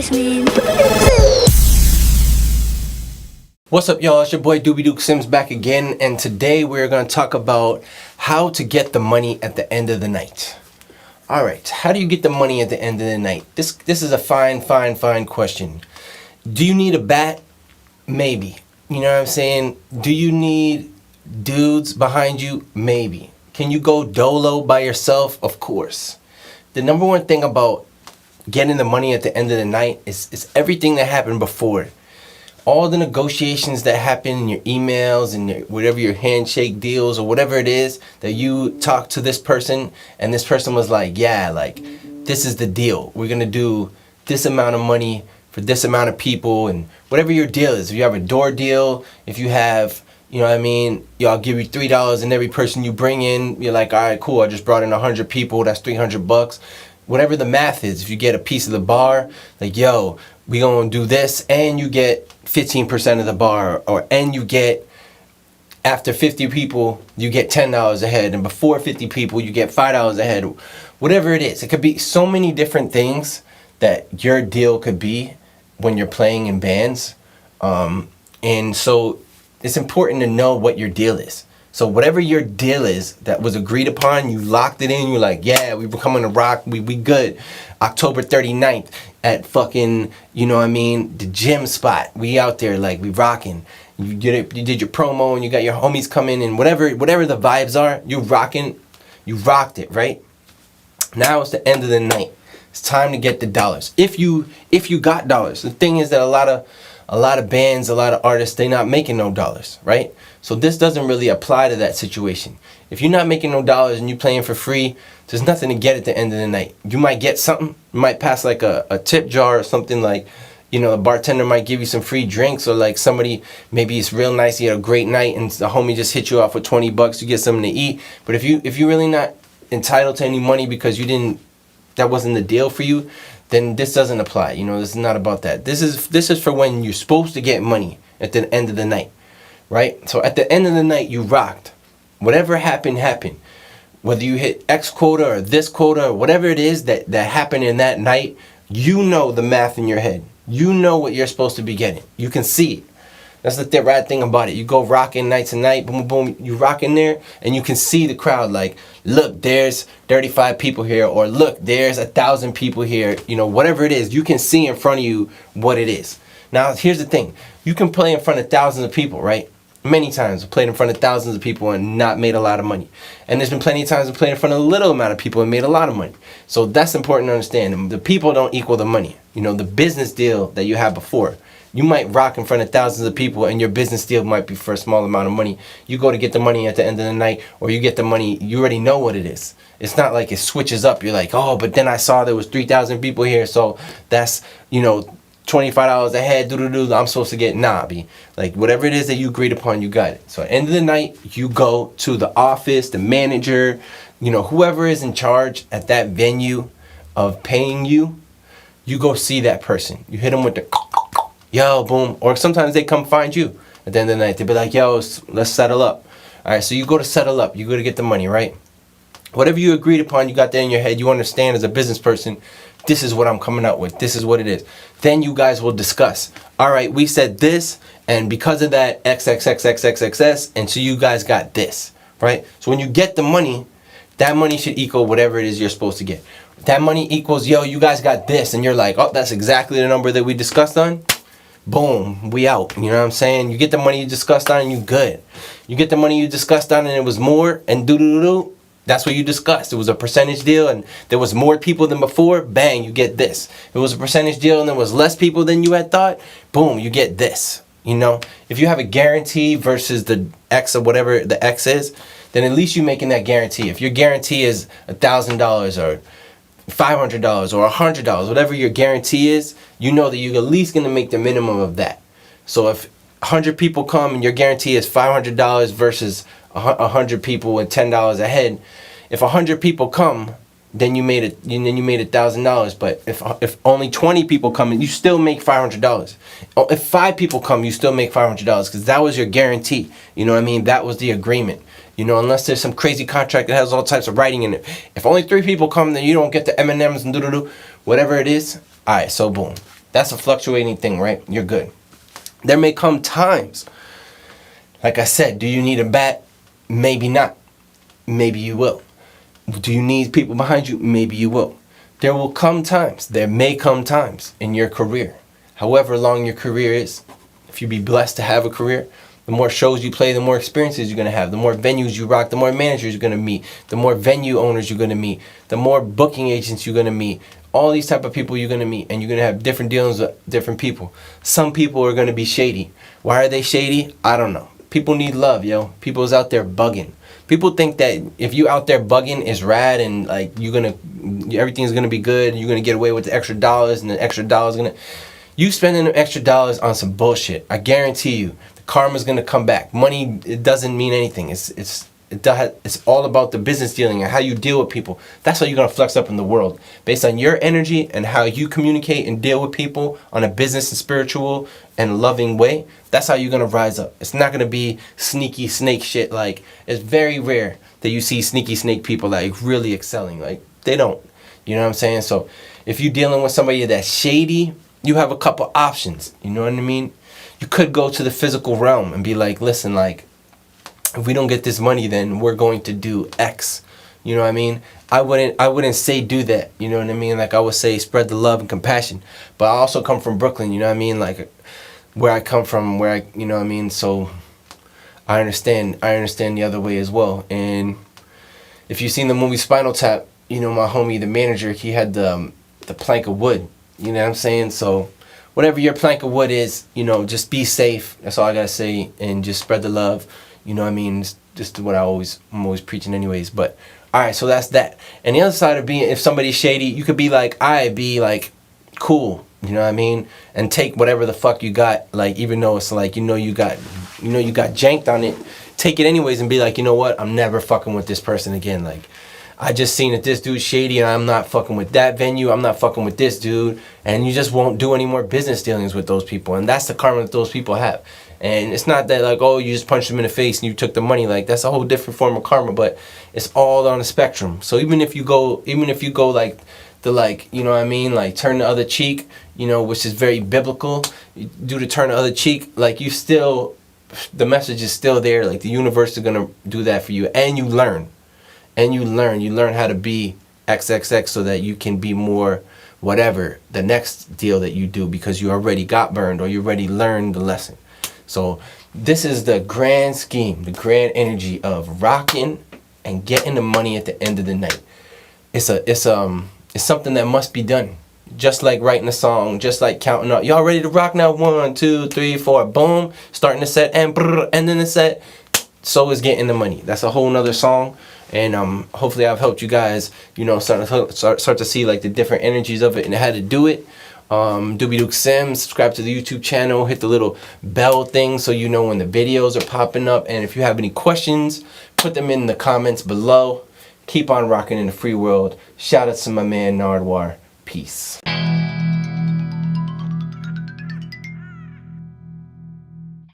listening. What's up, y'all? It's your boy doobiedukesims back again, and today we're going to talk about how to get the money at the end of the night. All right, how do you get the money at the end of the night? This is a fine question. Do you need a bat? Maybe. You know what I'm saying? Do you need dudes behind you? Maybe. Can you go dolo by yourself? Of course. The number one thing about getting the money at the end of the night is everything that happened before. All the negotiations that happen in your emails and whatever your handshake deals or whatever it is that you talk to this person and this person was like, yeah, like this is the deal. We're going to do this amount of money for this amount of people, and whatever your deal is. If you have a door deal, if you have, you know what I mean, I'll give you $3 and every person you bring in, you're like, all right, cool, I just brought in 100 people, that's $300. Whatever the math is, if you get a piece of the bar, like, yo, we gonna do this, and you get 15% of the bar, and you get, after 50 people, you get $10 ahead, and before 50 people, you get $5 ahead. Whatever it is, it could be so many different things that your deal could be when you're playing in bands, and so it's important to know what your deal is. So whatever your deal is that was agreed upon, you locked it in, you're like, yeah, we were coming to rock, we good. October 39th at fucking, you know what I mean, the gym spot. We out there, like, we rocking. You did your promo and you got your homies coming, and whatever the vibes are, you rocking, you rocked it, right? Now it's the end of the night. It's time to get the dollars. If you got dollars. The thing is that a lot of bands, a lot of artists, they not making no dollars, right? So this doesn't really apply to that situation. If you're not making no dollars and you're playing for free, there's nothing to get at the end of the night. You might get something. You might pass like a tip jar or something, like, you know, a bartender might give you some free drinks, or like somebody, maybe it's real nice, you had a great night and the homie just hit you off with $20, you get something to eat. But if you're really not entitled to any money because that wasn't the deal for you, then this doesn't apply. You know, this is not about that. This is for when you're supposed to get money at the end of the night, right? So at the end of the night, you rocked. Whatever happened. Whether you hit X quota or this quota or whatever it is that happened in that night, you know the math in your head. You know what you're supposed to be getting. You can see it. That's the rad thing about it. You go rocking night to night, boom, boom, you rock in there, and you can see the crowd like, look, there's 35 people here, or look, there's 1,000 people here. You know, whatever it is, you can see in front of you what it is. Now, here's the thing. You can play in front of thousands of people, right? Many times I've played in front of thousands of people and not made a lot of money. And there's been plenty of times I've played in front of a little amount of people and made a lot of money. So that's important to understand. The people don't equal the money. You know, the business deal that you had before. You might rock in front of thousands of people and your business deal might be for a small amount of money. You go to get the money at the end of the night, or you get the money, you already know what it is. It's not like it switches up. You're like, oh, but then I saw there was 3,000 people here, so that's, you know, $25 a head, I'm supposed to get, nah, B. Like, whatever it is that you agreed upon, you got it. So at the end of the night, you go to the office, the manager, you know, whoever is in charge at that venue of paying you, you go see that person. You hit them with the yo, boom. Or sometimes they come find you at the end of the night. They be like, yo, let's settle up. All right, so you go to settle up. You go to get the money, right? Whatever you agreed upon, you got that in your head. You understand as a business person, this is what I'm coming out with. This is what it is. Then you guys will discuss. All right, we said this, and because of that, XXXXXXS, and so you guys got this, right? So when you get the money, that money should equal whatever it is you're supposed to get. That money equals, yo, you guys got this, and you're like, oh, that's exactly the number that we discussed on. Boom, we out. You know what I'm saying? You get the money you discussed on and you good. You get the money you discussed on and it was more, and doo-doo-doo-doo, that's what you discussed. It was a percentage deal and there was more people than before, bang, you get this. It was a percentage deal and there was less people than you had thought, boom, you get this. You know, if you have a guarantee versus the X or whatever the X is, then at least you're making that guarantee. If your guarantee is $1,000 or $500 or $100, whatever your guarantee is, you know that you're at least going to make the minimum of that. So if 100 people come and your guarantee is $500 versus 100 people with $10 ahead, if 100 people come, then you made it. Then you made $1,000. But if only 20 people come, you still make $500. If 5 people come, you still make $500 because that was your guarantee. You know what I mean? That was the agreement. You know, unless there's some crazy contract that has all types of writing in it. If only 3 people come, then you don't get the M&Ms and whatever it is. All right, so boom. That's a fluctuating thing, right? You're good. There may come times, like I said, do you need a bat? Maybe not. Maybe you will. Do you need people behind you? Maybe you will. There will come times, there may come times in your career, however long your career is. If you be blessed to have a career, the more shows you play, the more experiences you're going to have, the more venues you rock, the more managers you're going to meet, the more venue owners you're going to meet, the more booking agents you're going to meet, all these type of people you're going to meet, and you're going to have different dealings with different people. Some people are going to be shady. Why are they shady? I don't know. People need love, yo. People's out there bugging. People think that if you out there bugging is rad and like everything's gonna be good, you're gonna get away with the extra dollars, and the extra dollars you spending the extra dollars on some bullshit. I guarantee you, the karma's gonna come back. Money, it doesn't mean anything. It's all about the business dealing and how you deal with people. That's how you're gonna flex up in the world, based on your energy and how you communicate and deal with people on a business and spiritual and loving way. That's how you're gonna rise up. It's not gonna be sneaky snake shit. Like, it's very rare that you see sneaky snake people like really excelling. Like, they don't. You know what I'm saying? So if you're dealing with somebody that's shady, you have a couple options. You know what I mean? You could go to the physical realm and be like, listen, like, if we don't get this money, then we're going to do X. You know what I mean? I wouldn't say do that. You know what I mean? Like, I would say spread the love and compassion. But I also come from Brooklyn. You know what I mean? Like, where I come from, you know what I mean? So I understand the other way as well. And if you've seen the movie Spinal Tap, you know, my homie, the manager, he had the plank of wood. You know what I'm saying? So whatever your plank of wood is, you know, just be safe. That's all I gotta say. And just spread the love. You know what I mean? It's just what I'm always preaching anyways. But all right, so that's that. And the other side of being, if somebody's shady, you could be like, be like cool. You know what I mean? And take whatever the fuck you got, like, even though it's like, you know you got janked on it, take it anyways and be like, you know what? I'm never fucking with this person again. Like, I just seen that this dude's shady and I'm not fucking with that venue. I'm not fucking with this dude. And you just won't do any more business dealings with those people. And that's the karma that those people have. And it's not that like, oh, you just punched them in the face and you took the money. Like, that's a whole different form of karma, but it's all on the spectrum. So even if you go like the, like, you know what I mean, like turn the other cheek, you know, which is very biblical, you do the turn the other cheek, like, you still, the message is still there. Like, the universe is gonna do that for you, and you learn how to be XXX so that you can be more whatever the next deal that you do, because you already got burned or you already learned the lesson. So this is the grand scheme, the grand energy of rocking and getting the money at the end of the night. It's something that must be done. Just like writing a song, just like counting up. Y'all ready to rock now? 1, 2, 3, 4, boom. Starting the set and ending the set. So is getting the money. That's a whole nother song. And hopefully I've helped you guys, you know, start to see like the different energies of it and how to do it. doobiedukesims, subscribe to the YouTube channel, hit the little bell thing so you know when the videos are popping up. And if you have any questions, put them in the comments below. Keep on rocking in the free world. Shout out to my man Nardwar. Peace.